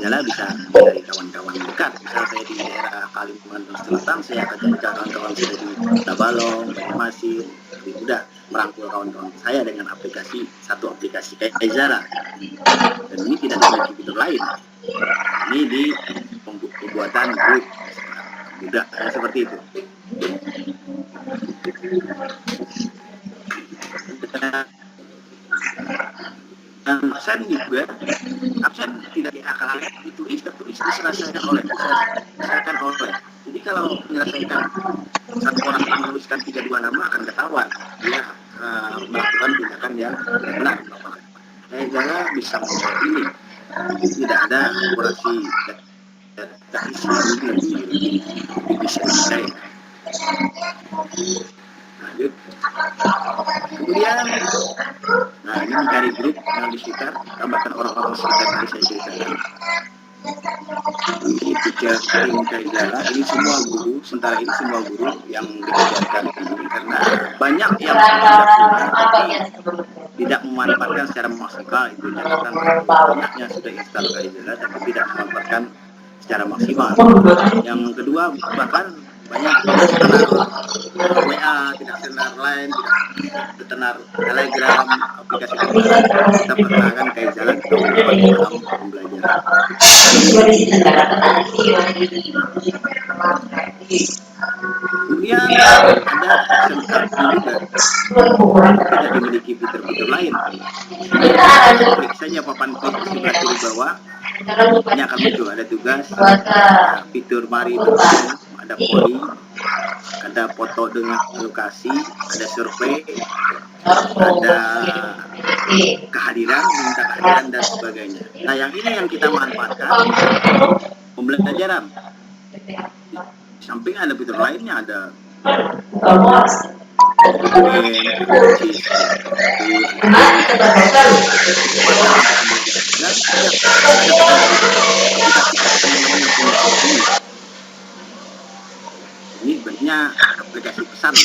Zala bisa mencari kawan-kawan dekat. Misal saya di daerah Kalimantan Selatan, saya akan cari kawan-kawan saya di Tabalong, Banjarmasin. Lebih mudah merangkul kawan-kawan saya dengan satu aplikasi kayak Zala. Dan ini tidak memiliki fitur lain. Ini di pembuatan grup mudah seperti itu. Dan absen juga, absen tidak diakali, tertulis diselesaikan oleh. Jadi kalau menyelesaikan satu orang menuliskan 3-2 nama akan ketahuan dia melakukan tindakan yang tidak benar. Zala bisa menjawab ini. Tidak ada akurasi data isi lebih bisa dipercaya. Lanjut. Kemudian, ini mencari grup yang di sekitar, tambahkan orang-orang sekitar tadi saya ceritakan. Ini tiga tim Zala, ini semua guru, sementara ini semua guru yang dikejarkan ini, karena banyak yang sudah punya tapi tidak memanfaatkan secara maksimal. Itu catatan banyaknya sudah install Zala tapi tidak memanfaatkan secara maksimal. Yang kedua, bahkan banyak tenar WA, tidak tenar Line, tidak tenar Telegram, aplikasi kita perkenalkan Zala dalam pembelajaran. Kemudian ada action card juga tidak dimiliki fitur-fitur lain. Klik saja papan klik di sebelah kiri bawah, ini akan muncul ada tugas, fitur mari bertemu, ada polling, ada foto dengan lokasi, ada survei, ada kehadiran, minta kehadiran dan sebagainya. Nah, yang ini yang kita manfaatkan pembelajaran. Di samping ada fitur lainnya, ada ini bentuknya aplikasi pesan.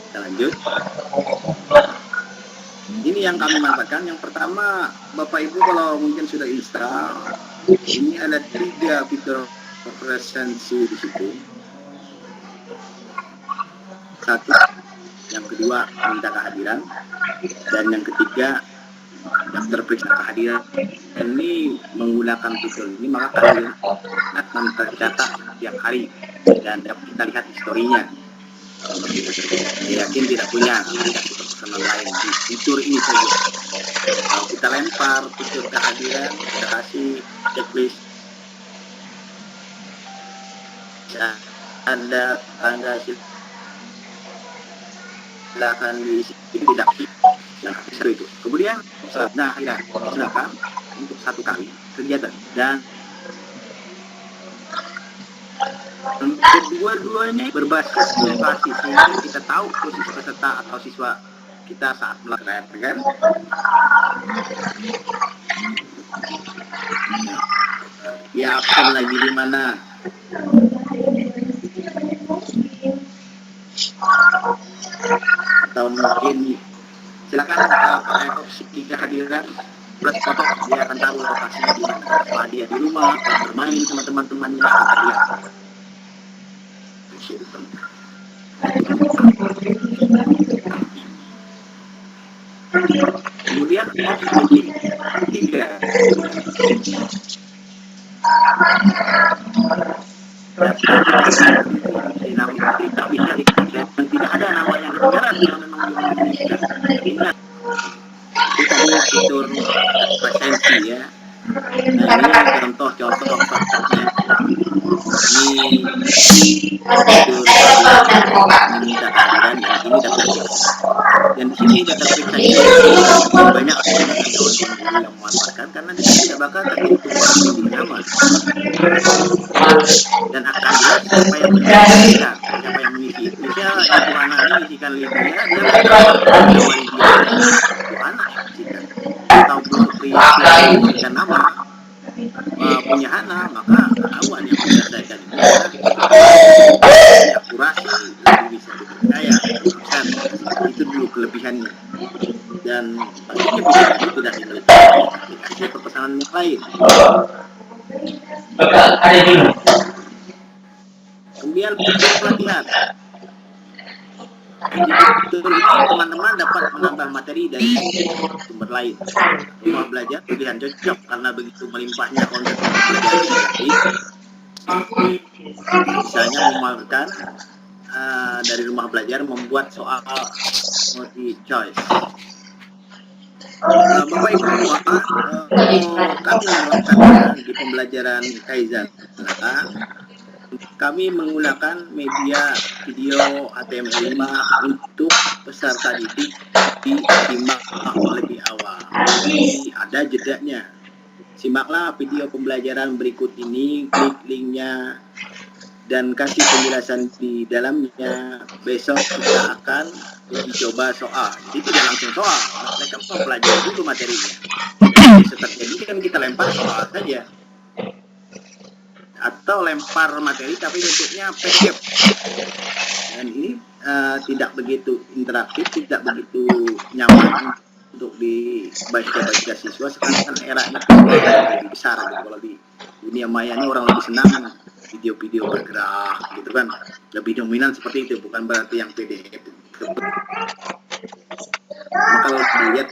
Kita lanjut. Ini yang kami manfaatkan. Yang pertama, Bapak Ibu kalau mungkin sudah install, ini ada 3 fitur presensi di situ. Satu, yang kedua minta kehadiran, dan yang ketiga daftar periksa kehadiran. Ini menggunakan fitur ini maka kalian akan tercatat setiap hari dan dapat kita lihat historinya. Saya yakin tidak punya aplikasi personal lain di fitur ini saja. Kalau kita lempar fitur kehadiran, kita kasih checklist, ada tanda silakan diisi, tidak seru itu. Kemudian silakan untuk 1 kali kegiatan, dan kedua-duanya berbasis lokasi sehingga kita tahu posisi peserta atau siswa kita saat melakukan. Ya, absen lagi di mana? Atau mungkin silakan pakai opsi kehadiran plus foto, dia akan tahu lokasinya di mana. Apa dia di rumah atau bermain sama teman-temannya, kita lihat. Kemudian opsi 3, kita bisa dan tidak ada nama yang kedengaran kalau memang diinginkan. Ingat, itu tadi fitur presensi ya. Nah, ini contoh prakteknya. Ini fitur minta kehadiran, dan ini daftar periksa. Dan di sini daftar periksa ini banyak kawan-kawan guru yang memanfaatkan karena dia tidak bakal terhitung pilih nama. Dan akan jelas siapa yang mengisikan, siapa yang mengisi. Misal Ibu Ana ini mengisikan Lydia, dia nama Lydia, Ibu Ana yang mengisikan. Atau Bu Supriya mengisikan nama, punya HANA, maka ketahuan yang menyelesaikan ini adalah lebih akurasi, lebih bisa dipercaya, dosen. Itu dulu kelebihannya. Dan pastinya bisa jadi tidak dimiliki oleh aplikasi perpesanan yang lain. Kemudian fitur pelatihan. Di fitur ini teman-teman dapat menambah materi dari sumber lain. Rumah belajar pilihan cocok karena begitu melimpahnya konten rumah belajar ini gratis. Misalnya memamerkan dari rumah belajar membuat soal multi choice. Bapak Ibu semua, kami menerapkannya di pembelajaran Kaizala. Kami menggunakan media video HTML5 untuk peserta didik disimak lebih awal. Jadi ada jedanya. Simaklah video pembelajaran berikut ini, klik linknya, dan kasih penjelasan di dalamnya. Besok kita akan uji coba soal. Jadi tidak langsung soal, mereka mempelajari dulu materinya. Jadi setelah ini kan kita lempar soal saja. Atau lempar materi tapi bentuknya PDF. Dan ini tidak begitu interaktif, tidak begitu nyaman untuk dibaca siswa. Sekarang kan eranya lebih besar gitu. Kalau di dunia maya ini orang lebih senang video-video bergerak gitu kan, lebih dominan seperti itu, bukan berarti yang PDF. Maka kalau dilihat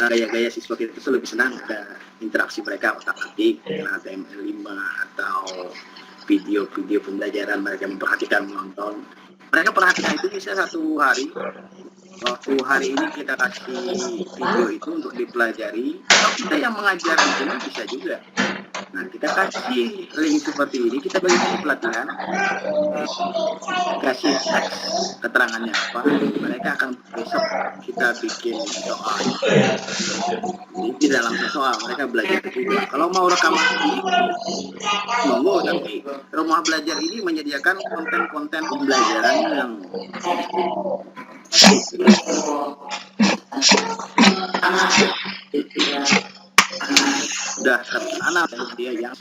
gaya-gaya siswa kita itu lebih senang ada interaksi mereka otak-atik dengan HTML5 atau video-video pembelajaran, mereka memperhatikan, menonton. Mereka perhatikan itu bisa satu hari. Waktu hari ini kita kasih video itu untuk dipelajari, atau kita yang mengajar di sini bisa juga. Nah, kita kasih link seperti ini, kita bagi pelatihan, kasih teks keterangannya apa, mereka akan besok kita bikin soal. Jadi tidak langsung soal, mereka belajar juga. Kalau mau rekaman ini, monggo, tapi rumah belajar ini menyediakan konten-konten pembelajaran yang sudah tertanam dia yang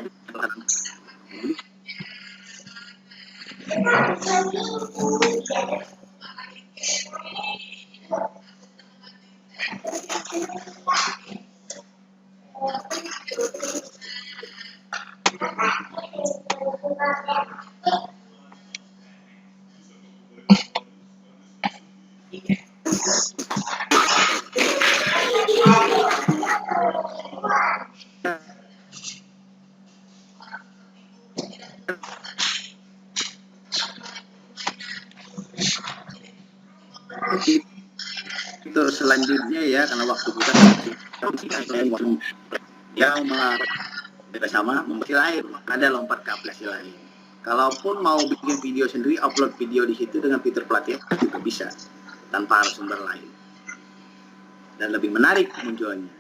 fitur selanjutnya ya, karena waktu kita yang bersama membaca lain, ada lompat ke aplikasi lain. Kalaupun mau bikin video sendiri, upload video di situ dengan fitur pelatihan juga bisa tanpa harus sumber lain, dan lebih menarik munculnya.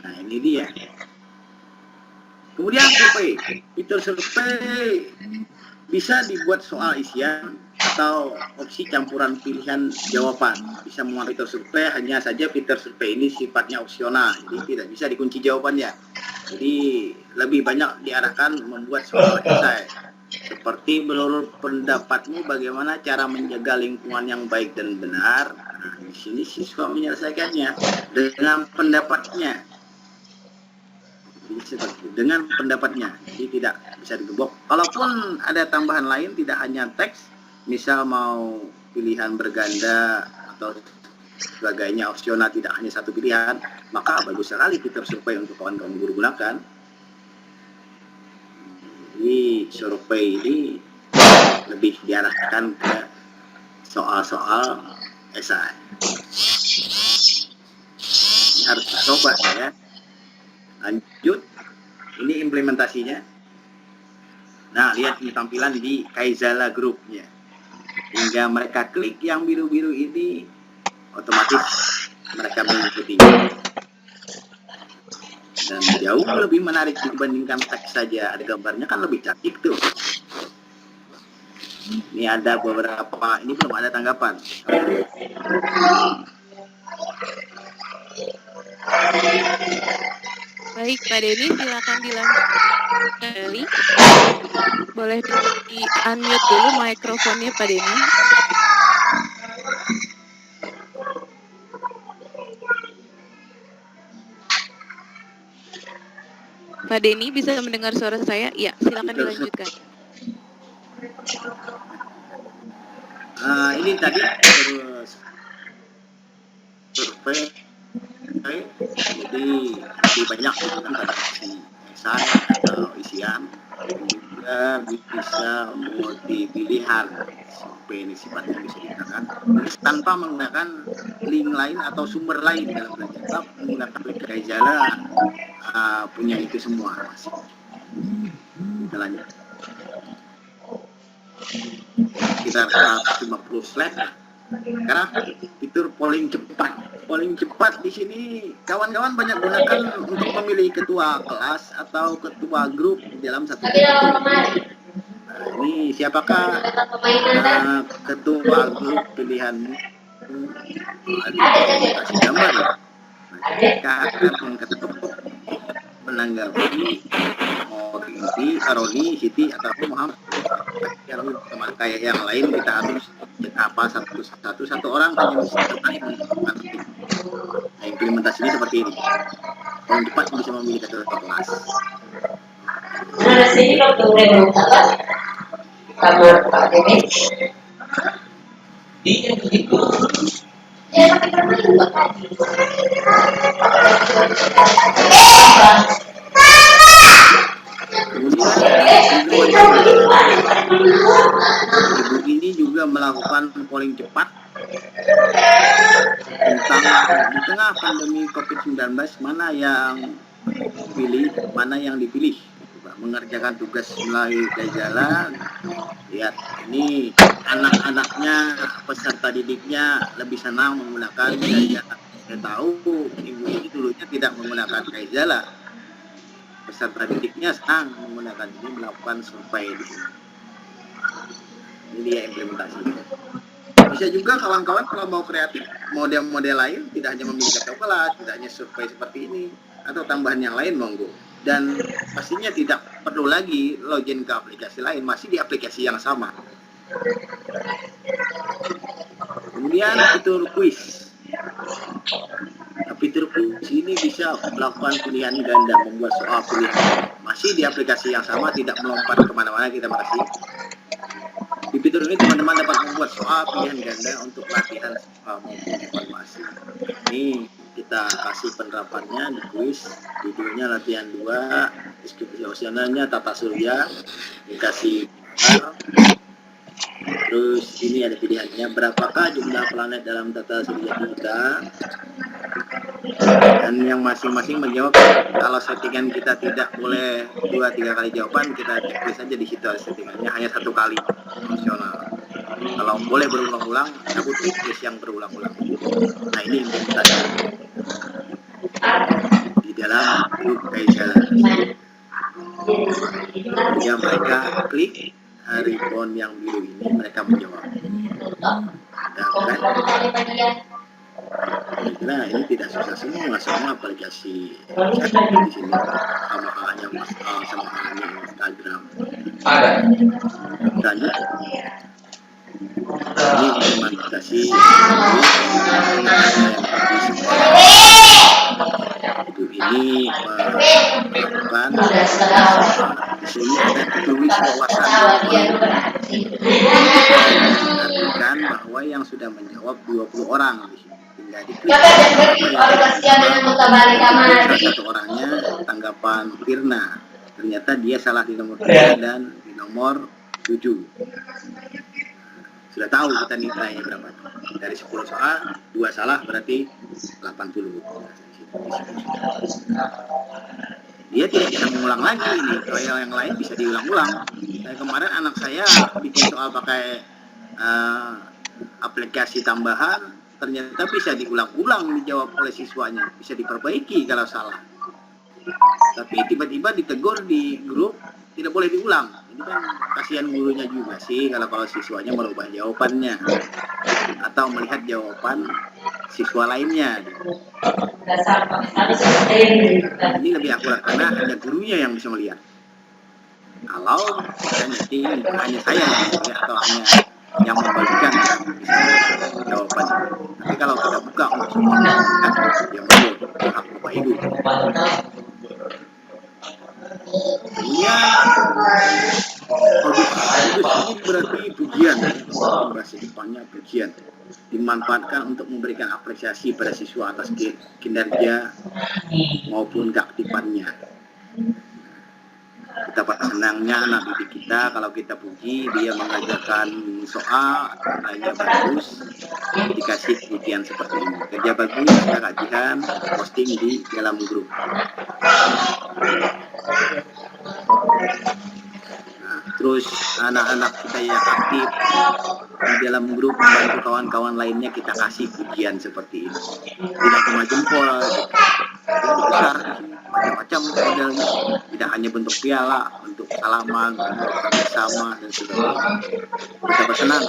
Nah, ini dia. Kemudian survei, fitur survei bisa dibuat soal isian atau opsi campuran pilihan jawaban. Bisa membuat fitur survei, hanya saja fitur survei ini sifatnya opsional, jadi tidak bisa dikunci jawabannya. Jadi lebih banyak diarahkan membuat soal esai. Seperti menurut pendapatmu bagaimana cara menjaga lingkungan yang baik dan benar? Nah, di sini siswa menyelesaikannya dengan pendapatnya. Dengan pendapatnya, jadi tidak bisa digembok. Kalaupun ada tambahan lain, tidak hanya teks, misal mau pilihan berganda atau sebagainya opsional, tidak hanya satu pilihan, maka bagus sekali fitur survei untuk kawan-kawan guru gunakan. Jadi survei ini lebih diarahkan ke soal-soal esai. Ini harus dicoba ya. Lanjut, ini implementasinya. Nah, lihat ini tampilan di Kaizala Group-nya. Hingga mereka klik yang biru-biru ini, otomatis mereka mengikuti. Dan jauh lebih menarik dibandingkan teks saja. Ada gambarnya kan lebih cantik tuh. Ini ada beberapa, ini belum ada tanggapan. Baik, Pak Denny, silakan dilanjut kembali. Boleh di-unmute dulu mikrofonnya, Pak Denny. Pak Denny, bisa mendengar suara saya? Ya, silakan dilanjutkan. Ini tadi survei, jadi lebih banyak gitu kan pada isi esai atau isian, juga bisa multi pilihan. Survei ini sifatnya bisa digunakan tanpa menggunakan link lain atau sumber lain dalam belajar, tetap menggunakan aplikasi Jala punya itu semua masih. Kita lanjut. Sekitar 150 slide lah. Karena fitur polling cepat di sini kawan-kawan banyak gunakan untuk memilih ketua kelas atau ketua grup dalam satu grup. Nah, ini siapakah ketua grup pilihanmu? Kasih gambar ya. Mereka akan mengetuk menanggapi Roni, Siti atau Muhammad. Teman kayak yang lain kita harus apa satu orang hanya bisa mengerti. Nah, implementasinya seperti ini. Paling cepat bisa memilih ketua kelas. Nah, sini kalau udah apa? Kamar Pak Denny. Iya begitu. Ya pakai kamar juga tadi. Ibu ini juga melakukan polling cepat tentang di tengah pandemi COVID-19 mana yang mana yang dipilih, mengerjakan tugas melalui jalan. Lihat, ini anak-anaknya, peserta didiknya lebih senang menggunakan Jala. Saya tahu ibu ini dulunya tidak menggunakan Jala. Peserta didiknya senang menggunakan ini, melakukan survei di sini. Ini dia implementasinya. Bisa juga kawan-kawan kalau mau kreatif, model-model lain, tidak hanya memilih ketua kelas, tidak hanya survei seperti ini, atau tambahan yang lain monggo. Dan pastinya tidak perlu lagi login ke aplikasi lain, masih di aplikasi yang sama. Kemudian fitur quiz. Fitur quiz ini bisa melakukan pilihan ganda, membuat soal pilihan. Masih di aplikasi yang sama, tidak melompat kemana-mana, kita masih. Di fitur ini teman-teman dapat membuat soal pilihan ganda untuk latihan maupun evaluasi. Ini kita kasih penerapannya di kuis, judulnya latihan 2, deskripsi opsionalnya tata surya, dikasih gambar. Terus ini ada pilihannya, berapakah jumlah planet dalam tata surya kita, dan yang masing-masing menjawab. Kalau settingan kita tidak boleh 2-3 kali jawaban, kita checklist aja di situ settingannya hanya 1 kali opsional. Kalau boleh berulang-ulang, cabut checklist yang berulang-ulang. Nah, ini implementasi di dalam grup Jala. Kemudian mereka klik ribbon yang biru ini, mereka menjawab. Nah, ini tidak susah semua aplikasi di sini, sama halnya sama halnya Instagram. Lanjut. Ini implementasi ibu ini melakukan di sini ada tulis wawasan artikan bahwa yang sudah menjawab 20 orang di sini. Tinggal diklik satu orangnya tanggapan Firna. Ternyata dia salah di nomor 3 dan di nomor 7. Sudah tahu kita nilainya berapa. Dari 10 soal, 2 salah berarti 80. Dia tidak bisa mengulang lagi ini. Kalau yang lain bisa diulang-ulang. Kayak kemarin anak saya bikin soal pakai aplikasi tambahan, ternyata bisa diulang-ulang dijawab oleh siswanya. Bisa diperbaiki kalau salah. Tapi tiba-tiba ditegur di grup, tidak boleh diulang. ini kan kasihan gurunya juga sih kalau siswanya merubah jawabannya atau melihat jawaban siswa lainnya. Ini lebih akurat karena hanya gurunya yang bisa melihat. Kalau hanya saya yang bisa melihat atau hanya yang membagikan yang bisa melihat jawaban. Tapi kalau kita buka untuk semua bisa melihat, ya monggo, itu hak Bapak Ibu. Kemudian kudus ini berarti pujian, bahasa Jepangnya pujian, dimanfaatkan untuk memberikan apresiasi pada siswa atas kinerja maupun keaktifannya. Betapa senangnya anak didik kita kalau kita puji, dia mengajarkan soal, nilainya bagus, dikasih pujian seperti ini. Kerja bagus, kita kajian, posting di dalam grup. Nah, terus anak-anak kita yang aktif di dalam grup membantu kawan-kawan lainnya, kita kasih pujian seperti ini. Tidak cuma jempol, jadi besar, macam-macam modelnya. Tidak hanya bentuk piala, bentuk salaman, bentuk kerjasama dan sebagainya. Betapa senang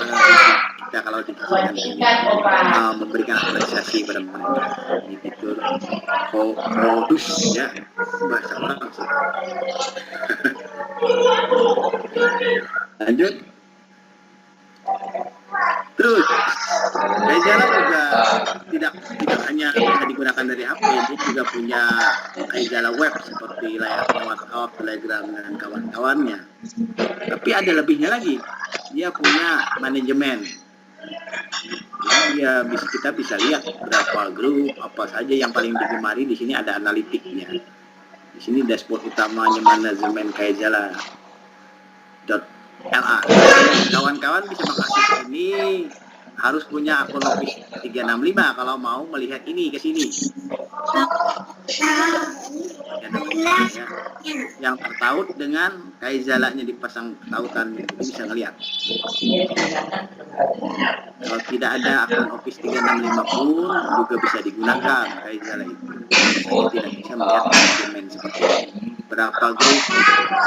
kita kalau dikasihkan ini, memberikan apresiasi pada mereka. Ini fitur kudus ya, bahasa orang sih. Lanjut. Terus Kaizala juga tidak hanya bisa digunakan dari HP, dia juga punya Kaizala web seperti layaknya WhatsApp, Telegram dan kawan-kawannya. Tapi ada lebihnya lagi, dia punya manajemen. Jadi kita bisa lihat berapa grup, apa saja yang paling digemari. Di sini ada analitiknya. Di sini dashboard utamanya manajemen Kaizala. LA. Kawan-kawan bisa mengakses ini, harus punya akun Office 365 kalau mau melihat ini ke sini. Yang tertaut dengan Kaizalanya dipasang tautan, bisa ngelihat. Kalau tidak ada akun Office 365 pun juga bisa digunakan Kaizala itu. Saya tidak bisa melihat manajemen seperti ini. Berapa grup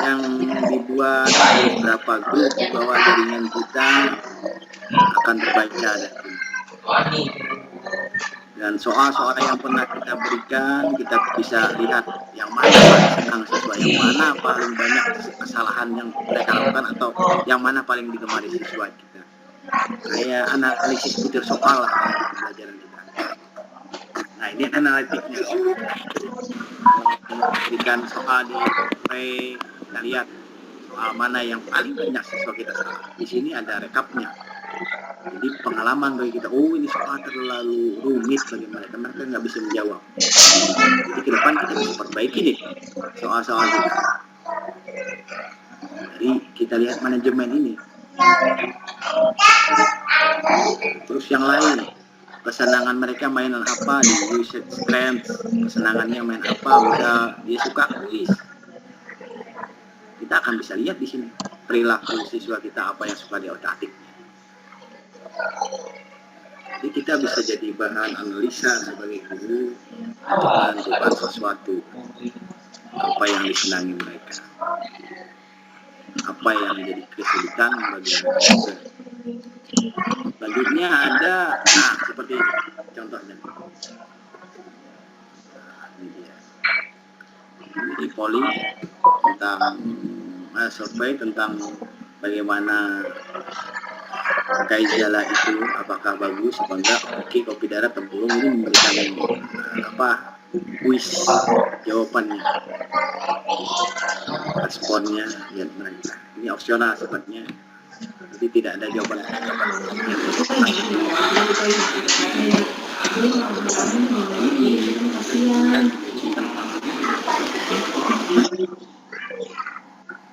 yang dibuat, berapa grup di bawah jaringan kita akan terbaca dan soal-soal yang pernah kita berikan, kita bisa lihat yang mana paling senang siswa, yang mana paling banyak kesalahan yang mereka lakukan, atau yang mana paling digemari siswa kita. Kayak analisis butir soal lah di pembelajaran kita. Nah, ini analitiknya. Berikan soal di kita lihat soal mana yang paling banyak siswa kita salah. Di sini ada rekapnya. Jadi pengalaman bagi kita, oh ini soal terlalu rumit bagi mereka nggak bisa menjawab. Jadi ke depan kita bisa perbaiki nih soal-soal kita. Jadi kita lihat manajemen ini. Terus yang lain, kesenangan mereka mainan apa di usage strength, kesenangannya main apa, bisa dia suka kuis. Kita akan bisa lihat di sini perilaku siswa kita, apa yang suka di otak-atik. Jadi kita bisa jadi bahan analisa sebagai guru untuk menentukan sesuatu, apa yang disenangi mereka, apa yang menjadi kesulitan bagi mereka. Selanjutnya ada, seperti ini contohnya. Ini dia. Ini polling tentang survei tentang bagaimana Kaizala itu apakah bagus apa enggak. Oke, kopi darat tempurung ini memberikan kuis jawabannya, responnya lihat mereka. Ini opsional sifatnya, jadi tidak ada jawaban.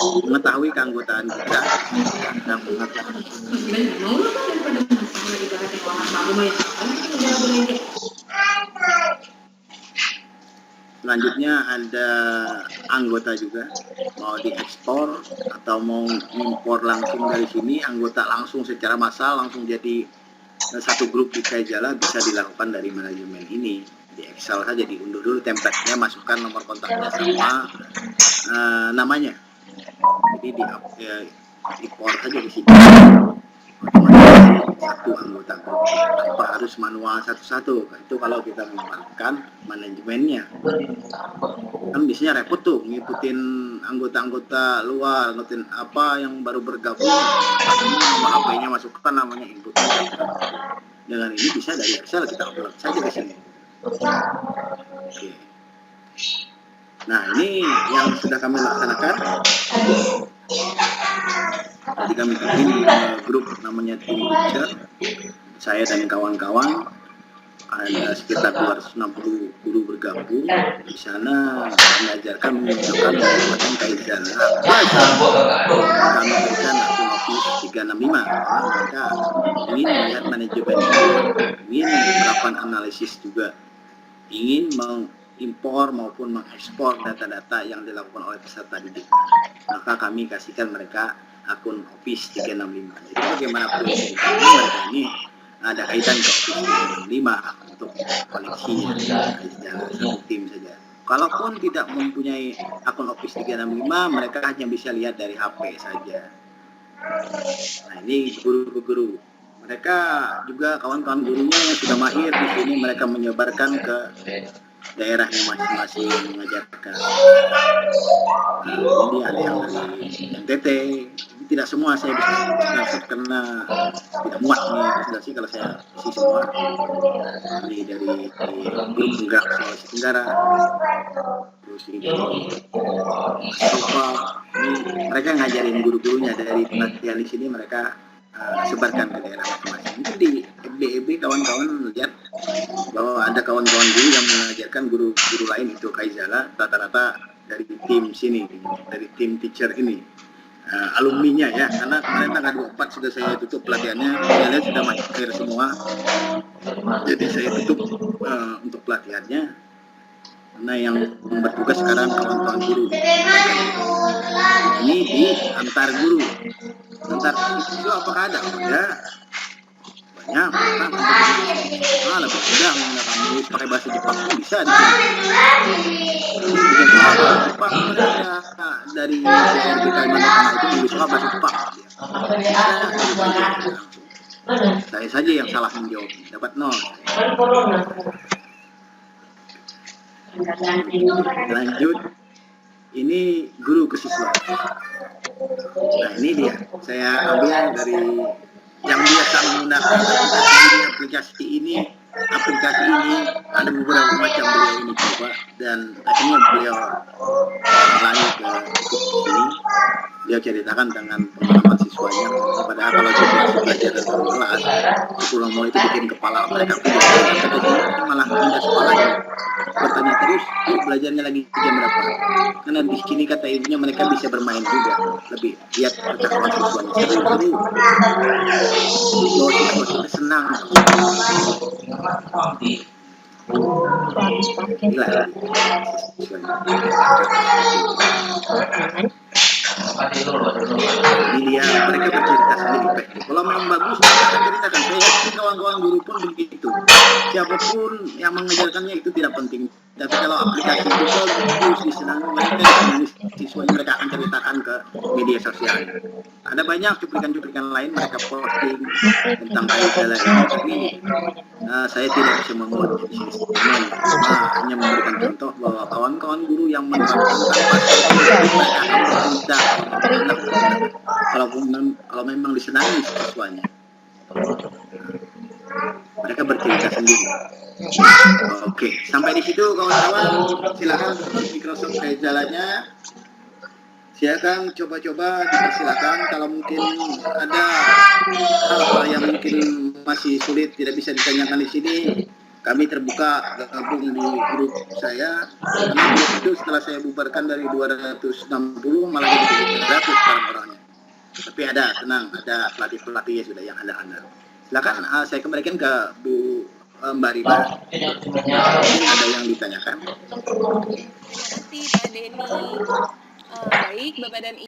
Mengetahui keanggotaan kita dan selanjutnya ada anggota juga, mau diekspor atau mau impor langsung dari sini, anggota langsung secara massal langsung jadi satu grup di Kaizala bisa dilakukan dari manajemen ini. Di Excel saja diunduh dulu template-nya, masukkan nomor kontaknya sama namanya. Jadi di-import saja di sini. Otomatis satu anggota grup tanpa harus manual satu-satu. Itu kalau kita memainkan manajemennya. Kan biasanya repot tuh ngikutin anggota-anggota luar, ngikutin apa yang baru bergabung, nama HP-nya masukkan, namanya inputkan. Dengan ini bisa dari Excel kita upload saja di sini. Oke. Nah, ini yang sudah kami laksanakan. Jadi kami bikin grup namanya Tim Teacher. Saya dan kawan-kawan ada sekitar 260 guru bergabung. Di sana mengajarkan menggunakan Kaizen. Kami berikan akun Office 365 karena mereka ingin melihat manajemen, ingin melakukan analisis juga, ingin mengimpor maupun mengekspor data-data yang dilakukan oleh peserta didik. Maka kami kasihkan mereka akun Office 365. Jadi bagaimanapun mereka ini ada kaitan ke Office 365 untuk koneksinya, satu tim saja. Kalaupun tidak mempunyai akun Office 365, mereka hanya bisa lihat dari HP saja. Nah, ini guru-guru. Mereka juga kawan-kawan gurunya yang sudah mahir di sini, mereka menyebarkan ke daerahnya masing-masing mengajarkan. Ini ada yang dari NTT. Tidak semua saya bisa transfer karena tidak muat nih presentasi kalau saya isi semua. Ini dari grup penggerak Sulawesi Tenggara. Terus ini Sofa. Ini mereka ngajarin guru-gurunya dari pelatihan di sini, mereka sebarkan ke daerah masing-masing. Mungkin di FBEB kawan-kawan lihat bahwa ada kawan-kawan guru yang mengajarkan guru-guru lain itu Kaizala, rata-rata dari tim sini, dari tim teacher ini, alumninya ya, karena kemarin tanggal 24 sudah saya tutup pelatihannya, saya lihat sudah mahir semua, jadi saya tutup untuk pelatihannya. Karena yang bertugas sekarang kawan-kawan guru. Ini di antar guru, antar itu apakah ada? Ada. Banyak orang lebih mudah menggunakan nulis pakai bahasa Jepang pun bisa di sini. Jepang mereka dari BRB Kalimantan itu nulis bahasa Jepang. Saya saja yang salah menjawab, dapat 0. Lanjut, ini guru ke siswa. Nah, ini dia, saya ambil dari yang biasa menggunakan aplikasi ini ada beberapa macam beliau ini coba, dan akhirnya beliau lari ke sini. Dia ceritakan dengan pengalaman siswanya, padahal kalau situasi belajar dalam kelas pulang mulai itu bikin kepala mereka malah pindah sekolahnya, bertanya terus belajarnya lagi jam berapa, karena di sini kata ibunya mereka bisa bermain juga, lebih lihat percakapan siswanya seru-seru. Siswa kita senang. Gila ini dia, mereka bercerita sendiri. Kalau memang bagus, mereka ceritakan. Saya yakin kawan-kawan guru pun begitu. Siapapun yang mengajarkannya itu tidak penting. Tapi kalau aplikasi itu bagus, disenangi mereka, siswanya mereka akan ceritakan ke media sosial. Ada banyak cuplikan-cuplikan lain mereka posting tentang Kaizala ini, tapi saya tidak bisa memuat di sini semuanya. Hanya memberikan contoh bahwa kawan-kawan guru yang menerapkan tanpa mereka akan bercerita kalau memang disenangi siswanya. Mereka bercerita sendiri. Oke, sampai di situ kawan-kawan, silakan Microsoft Kaizalanya. Silakan coba-coba, dipersilakan. Kalau mungkin ada hal-hal yang mungkin masih sulit tidak bisa ditanyakan di sini, kami terbuka gabung di grup saya. Karena grup itu setelah saya bubarkan dari 260 malah jadi 300 sekarang orangnya. Tapi ada, tenang, ada pelatih-pelatihnya sudah yang handal-handal. Silakan saya kembalikan ke Bu Mbak Riba. Ada yang ditanyakan? Terima kasih Pak Denny. Baik, Bapak dan